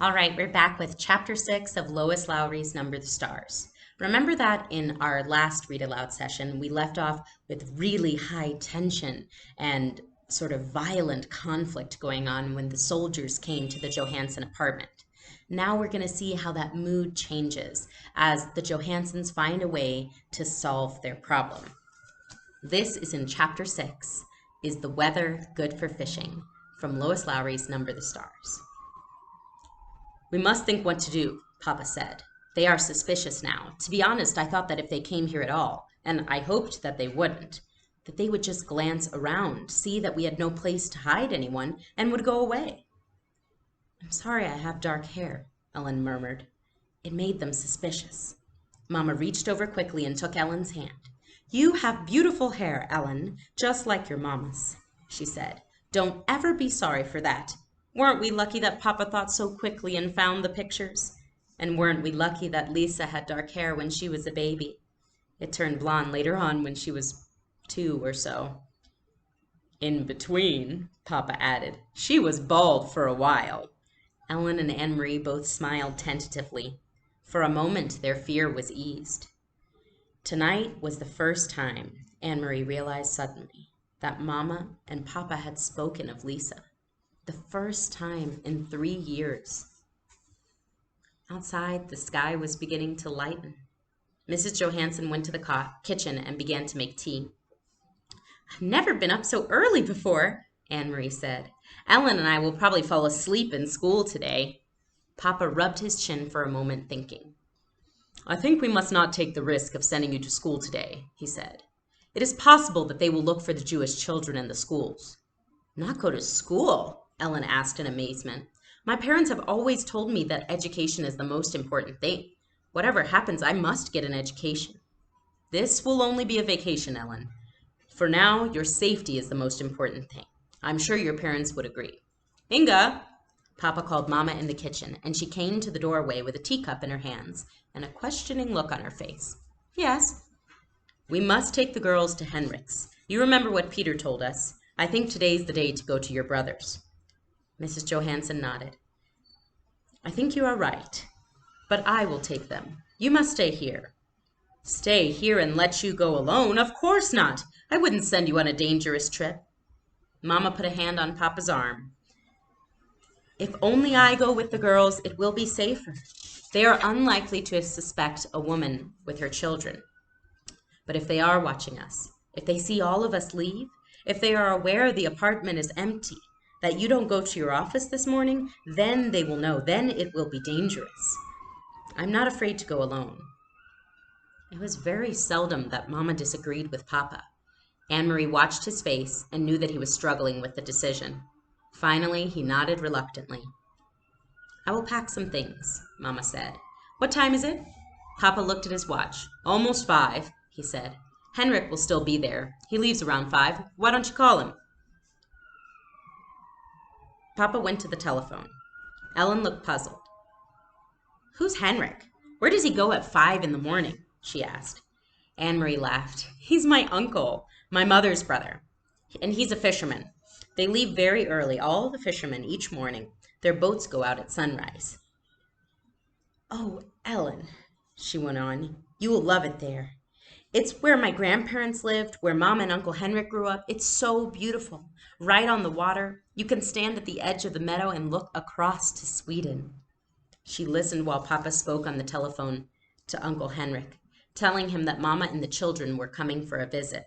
All right, we're back with Chapter 6 of Lois Lowry's Number the Stars. Remember that in our last read aloud session, we left off with really high tension and sort of violent conflict going on when the soldiers came to the Johansen apartment. Now we're going to see how that mood changes as the Johansens find a way to solve their problem. This is in Chapter 6, Is the Weather Good for Fishing? From Lois Lowry's Number the Stars. We must think what to do, Papa said. They are suspicious now. To be honest, I thought that if they came here at all, and I hoped that they wouldn't, that they would just glance around, see that we had no place to hide anyone, and would go away. I'm sorry I have dark hair, Ellen murmured. It made them suspicious. Mama reached over quickly and took Ellen's hand. You have beautiful hair, Ellen, just like your mama's, she said. Don't ever be sorry for that. Weren't we lucky that Papa thought so quickly and found the pictures? And weren't we lucky that Lisa had dark hair when she was a baby? It turned blonde later on when she was 2 or so. In between, Papa added, she was bald for a while. Ellen and Anne-Marie both smiled tentatively. For a moment, their fear was eased. Tonight was the first time, Anne-Marie realized suddenly, that Mama and Papa had spoken of Lisa. The first time in 3 years. Outside, the sky was beginning to lighten. Mrs. Johansen went to the kitchen and began to make tea. I've never been up so early before, Anne-Marie said. Ellen and I will probably fall asleep in school today. Papa rubbed his chin for a moment, thinking. I think we must not take the risk of sending you to school today, he said. It is possible that they will look for the Jewish children in the schools. Not go to school? Ellen asked in amazement. My parents have always told me that education is the most important thing. Whatever happens, I must get an education. This will only be a vacation, Ellen. For now, your safety is the most important thing. I'm sure your parents would agree. Inga! Papa called Mama in the kitchen, and she came to the doorway with a teacup in her hands and a questioning look on her face. Yes? We must take the girls to Henrik's. You remember what Peter told us. I think today's the day to go to your brother's. Mrs. Johansen nodded. I think you are right, but I will take them. You must stay here. Stay here and let you go alone? Of course not. I wouldn't send you on a dangerous trip. Mama put a hand on Papa's arm. If only I go with the girls, it will be safer. They are unlikely to suspect a woman with her children. But if they are watching us, if they see all of us leave, if they are aware the apartment is empty, that you don't go to your office this morning, then they will know. Then it will be dangerous. I'm not afraid to go alone. It was very seldom that Mama disagreed with Papa. Anne-Marie watched his face and knew that he was struggling with the decision. Finally, he nodded reluctantly. I will pack some things, Mama said. What time is it? Papa looked at his watch. Almost 5, he said. Henrik will still be there. He leaves around 5. Why don't you call him? Papa went to the telephone. Ellen looked puzzled. Who's Henrik? Where does he go at 5 in the morning? She asked. Anne-Marie laughed. He's my uncle, my mother's brother, and he's a fisherman. They leave very early, all the fishermen, each morning. Their boats go out at sunrise. Oh, Ellen, she went on, you will love it there. It's where my grandparents lived, where Mom and Uncle Henrik grew up. It's so beautiful. Right on the water. You can stand at the edge of the meadow and look across to Sweden. She listened while Papa spoke on the telephone to Uncle Henrik, telling him that Mama and the children were coming for a visit.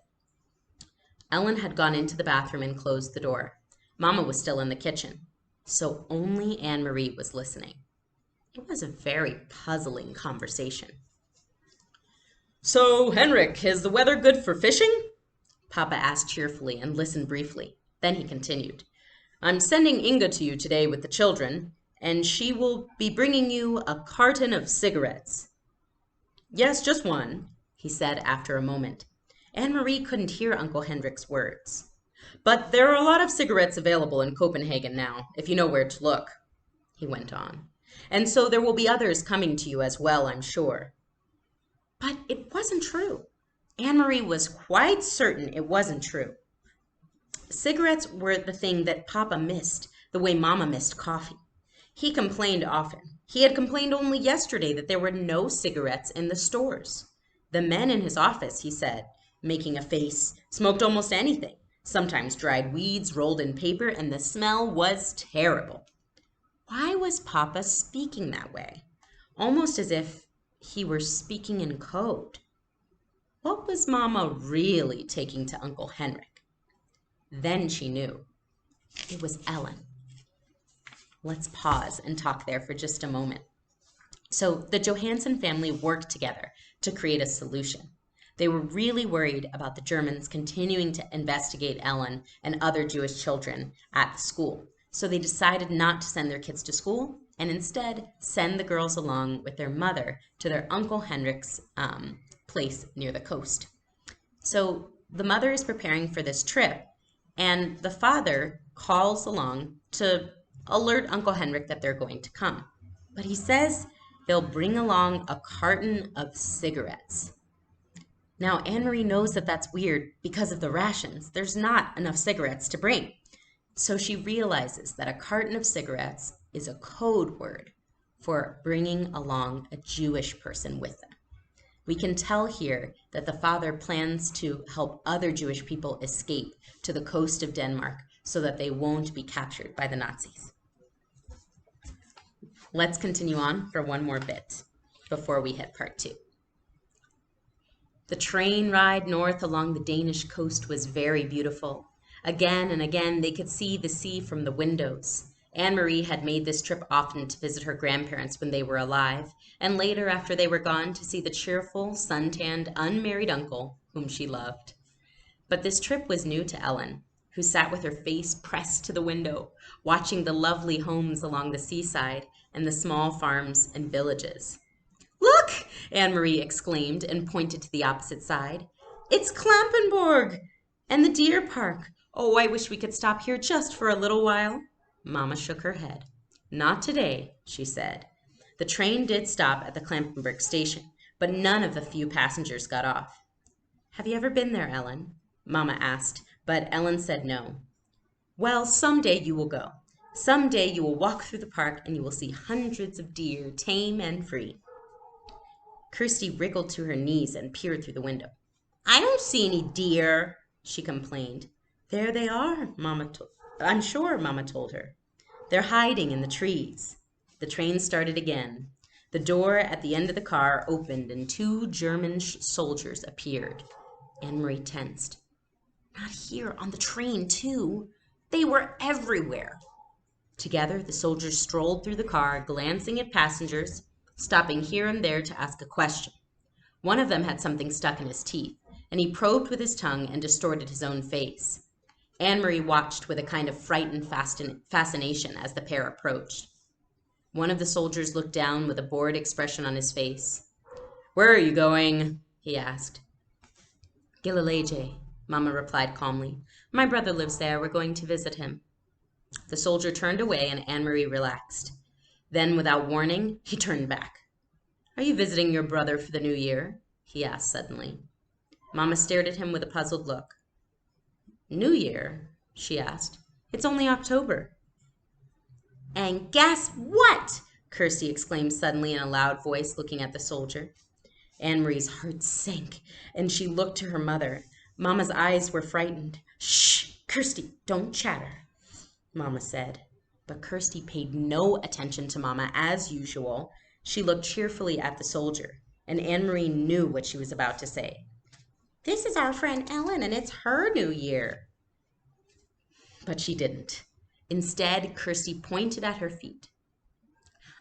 Ellen had gone into the bathroom and closed the door. Mama was still in the kitchen, so only Anne-Marie was listening. It was a very puzzling conversation. So, Henrik, is the weather good for fishing? Papa asked cheerfully and listened briefly. Then he continued. I'm sending Inga to you today with the children, and she will be bringing you a carton of cigarettes. Yes, just one, he said after a moment. Anne-Marie couldn't hear Uncle Henrik's words. But there are a lot of cigarettes available in Copenhagen now, if you know where to look, he went on. And so there will be others coming to you as well, I'm sure. But it wasn't true. Anne-Marie was quite certain it wasn't true. Cigarettes were the thing that Papa missed, the way Mama missed coffee. He complained often. He had complained only yesterday that there were no cigarettes in the stores. The men in his office, he said, making a face, smoked almost anything, sometimes dried weeds rolled in paper, and the smell was terrible. Why was Papa speaking that way? Almost as if he were speaking in code. What was Mama really taking to Uncle Henrik? Then she knew. It was Ellen. Let's pause and talk there for just a moment. So the Johansen family worked together to create a solution. They were really worried about the Germans continuing to investigate Ellen and other Jewish children at the school. So they decided not to send their kids to school and instead send the girls along with their mother to their Uncle Henrik's place near the coast. So the mother is preparing for this trip, and the father calls along to alert Uncle Henrik that they're going to come. But he says they'll bring along a carton of cigarettes. Now, Anne-Marie knows that that's weird because of the rations. There's not enough cigarettes to bring. So she realizes that a carton of cigarettes is a code word for bringing along a Jewish person with them. We can tell here that the father plans to help other Jewish people escape to the coast of Denmark so that they won't be captured by the Nazis. Let's continue on for one more bit before we hit part 2. The train ride north along the Danish coast was very beautiful. Again and again, they could see the sea from the windows. Anne-Marie had made this trip often to visit her grandparents when they were alive, and later after they were gone to see the cheerful, sun-tanned, unmarried uncle whom she loved. But this trip was new to Ellen, who sat with her face pressed to the window, watching the lovely homes along the seaside and the small farms and villages. "Look!" Anne-Marie exclaimed and pointed to the opposite side. "It's Klampenborg and the deer park. Oh, I wish we could stop here just for a little while." Mama shook her head. "Not today," she said. The train did stop at the Klampenborg station, but none of the few passengers got off. "Have you ever been there, Ellen?" Mama asked, but Ellen said no. "Well, someday you will go. Someday you will walk through the park and you will see hundreds of deer, tame and free." Kirsti wriggled to her knees and peered through the window. "I don't see any deer," she complained. "There they are, I'm sure," Mama told her. "They're hiding in the trees." The train started again. The door at the end of the car opened and 2 German soldiers appeared. Anne-Marie tensed. Not here on the train, too. They were everywhere. Together, the soldiers strolled through the car, glancing at passengers, stopping here and there to ask a question. One of them had something stuck in his teeth, and he probed with his tongue and distorted his own face. Anne-Marie watched with a kind of frightened fascination as the pair approached. One of the soldiers looked down with a bored expression on his face. "Where are you going?" he asked. "Gilleleje," Mama replied calmly. "My brother lives there. We're going to visit him." The soldier turned away and Anne-Marie relaxed. Then, without warning, he turned back. "Are you visiting your brother for the new year?" he asked suddenly. Mama stared at him with a puzzled look. "New Year?" she asked. "It's only October." "And guess what?" Kirsti exclaimed suddenly in a loud voice, looking at the soldier. Anne-Marie's heart sank, and she looked to her mother. Mama's eyes were frightened. "Shh, Kirsti, don't chatter," Mama said. But Kirsti paid no attention to Mama as usual. She looked cheerfully at the soldier, and Anne-Marie knew what she was about to say. "This is our friend Ellen, and it's her New Year." But she didn't. Instead, Kirsti pointed at her feet.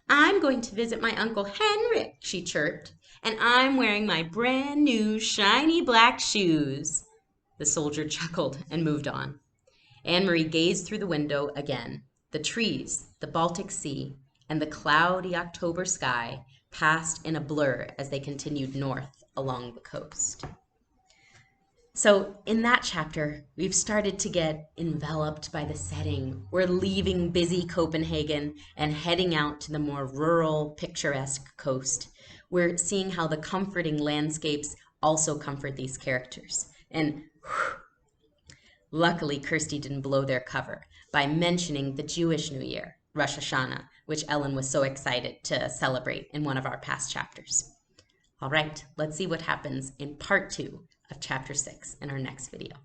"I'm going to visit my Uncle Henrik," she chirped, "and I'm wearing my brand new shiny black shoes." The soldier chuckled and moved on. Anne-Marie gazed through the window again. The trees, the Baltic Sea, and the cloudy October sky passed in a blur as they continued north along the coast. So in that chapter, we've started to get enveloped by the setting. We're leaving busy Copenhagen and heading out to the more rural, picturesque coast. We're seeing how the comforting landscapes also comfort these characters. And luckily, Kirsti didn't blow their cover by mentioning the Jewish New Year, Rosh Hashanah, which Ellen was so excited to celebrate in one of our past chapters. All right, let's see what happens in part 2 of chapter 6 in our next video.